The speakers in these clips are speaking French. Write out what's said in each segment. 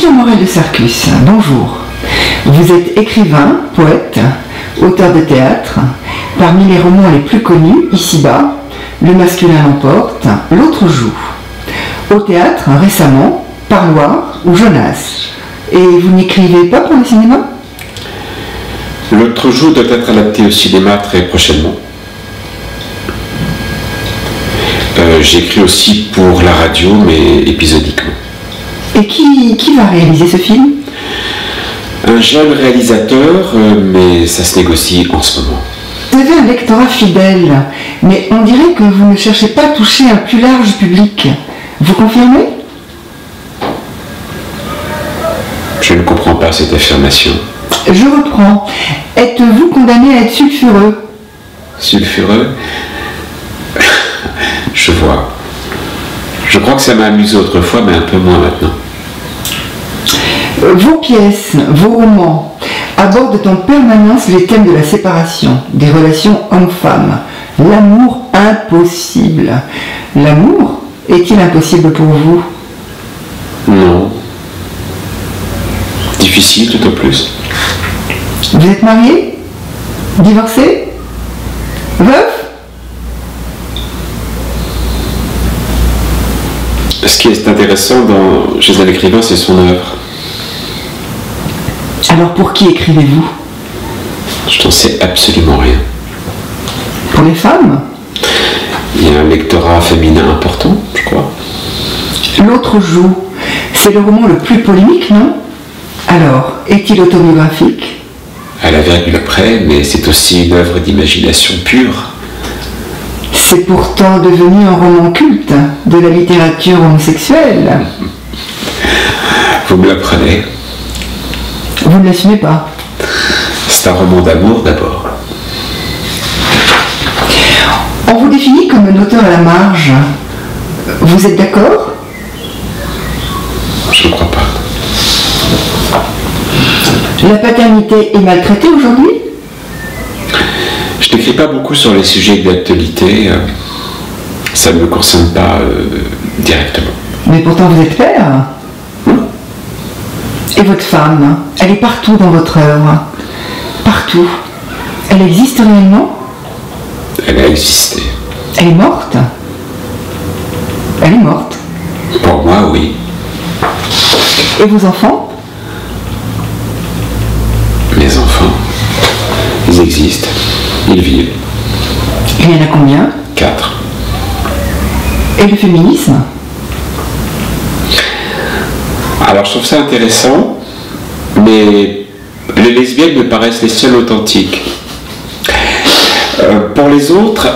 Christian Morel de Sarcus, bonjour. Vous êtes écrivain, poète, auteur de théâtre. Parmi les romans les plus connus, ici-bas, Le masculin l'emporte, L'autre joue. Au théâtre, récemment, Parloir ou Jonas. Et vous n'écrivez pas pour le cinéma? L'autre joue doit être adapté au cinéma très prochainement. J'écris aussi pour la radio, mais épisodiquement. Et qui va réaliser ce film? Un jeune réalisateur, mais ça se négocie en ce moment. Vous avez un lectorat fidèle, mais on dirait que vous ne cherchez pas à toucher un plus large public. Vous confirmez? Je ne comprends pas cette affirmation. Je reprends. Êtes-vous condamné à être sulfureux? Sulfureux? Je vois. Je crois que ça m'a amusé autrefois, mais un peu moins maintenant. Vos pièces, vos romans abordent en permanence les thèmes de la séparation, des relations hommes-femmes, l'amour impossible. L'amour est-il impossible pour vous? Non. Difficile tout au plus. Vous êtes marié? Divorcé? Veuf? Ce qui est intéressant chez un écrivain, c'est son œuvre. Alors pour qui écrivez-vous? Je n'en sais absolument rien. Pour les femmes? Il y a un lectorat féminin important, je crois. L'autre joue, c'est le roman le plus polémique, non? Alors, est-il autobiographique? À la virgule près, mais c'est aussi une œuvre d'imagination pure. C'est pourtant devenu un roman culte de la littérature homosexuelle. Vous me l'apprenez. Vous ne l'assumez pas? C'est un roman d'amour d'abord. On vous définit comme un auteur à la marge. Vous êtes d'accord? Je ne crois pas. La paternité est maltraitée aujourd'hui? Je n'écris pas beaucoup sur les sujets d'actualité. Ça ne me concerne pas directement. Mais pourtant vous êtes père. Et votre femme, elle est partout dans votre œuvre. Partout. Elle existe réellement? Elle a existé. Elle est morte? Elle est morte. Pour moi, oui. Et vos enfants? Mes enfants, ils existent. Ils vivent. Il y en a combien? 4. Et le féminisme? Alors je trouve ça intéressant, mais les lesbiennes me paraissent les seules authentiques. Pour les autres,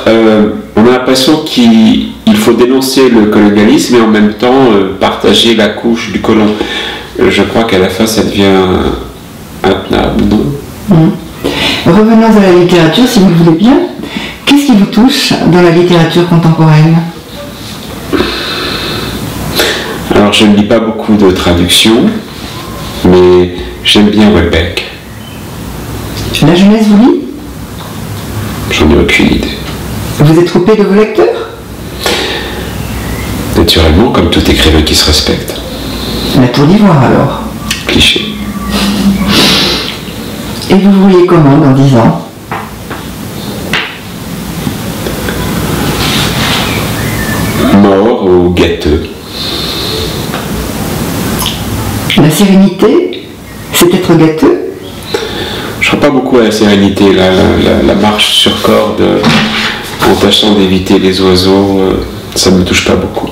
on a l'impression qu'il faut dénoncer le colonialisme et en même temps partager la couche du colon. Je crois qu'à la fin ça devient intenable, non? Revenons à la littérature, si vous le voulez bien. Qu'est-ce qui vous touche dans la littérature contemporaine? Alors je ne lis pas beaucoup de traductions, mais j'aime bien Houellebecq. La jeunesse vous lit? J'en ai aucune idée. Vous êtes coupé de vos lecteurs? Naturellement, comme tout écrivain qui se respecte. La Tour d'Ivoire alors? Cliché. Et vous voyez comment dans 10 ans? Mort ou gâteux. La sérénité, c'est être gâteux? Je ne crois pas beaucoup à la sérénité, la marche sur corde en tâchant d'éviter les oiseaux, ça ne me touche pas beaucoup.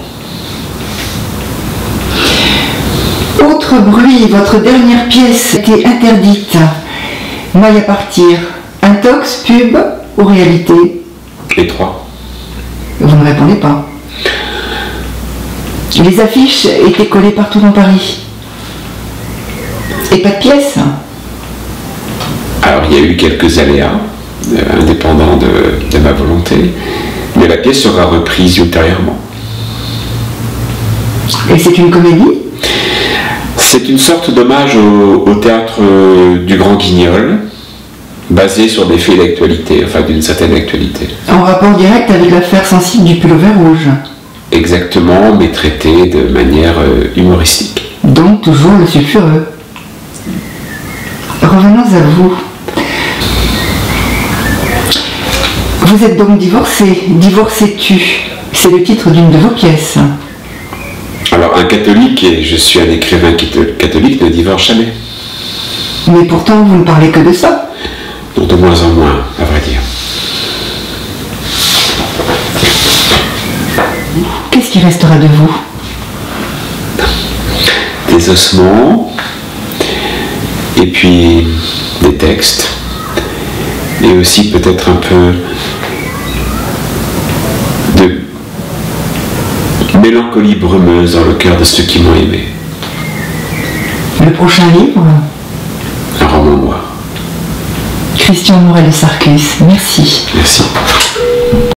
Autre bruit, votre dernière pièce était interdite. Maille à partir. Intox, pub ou réalité? Les 3. Vous ne répondez pas. Les affiches étaient collées partout dans Paris. Et pas de pièces? Alors il y a eu quelques aléas, indépendants de ma volonté, mais la pièce sera reprise ultérieurement. Et c'est une comédie? C'est une sorte d'hommage au théâtre du Grand Guignol, basé sur des faits d'actualité, enfin d'une certaine actualité. En rapport direct avec l'affaire sensible du pullover rouge? Exactement, mais traité de manière humoristique. donc toujours le sulfureux. Revenons à vous. Vous êtes donc divorcé. Divorcé-tu? C'est le titre d'une de vos pièces. Alors un catholique, et je suis un écrivain catholique, ne divorce jamais. Mais pourtant, vous ne parlez que de ça. Donc de moins en moins, à vrai dire. Qu'est-ce qui restera de vous? Des ossements, et puis des textes, et aussi peut-être un peu de mélancolie brumeuse dans le cœur de ceux qui m'ont aimé. Le prochain livre? Un roman noir. Christian Morel de Sarcus, merci. Merci.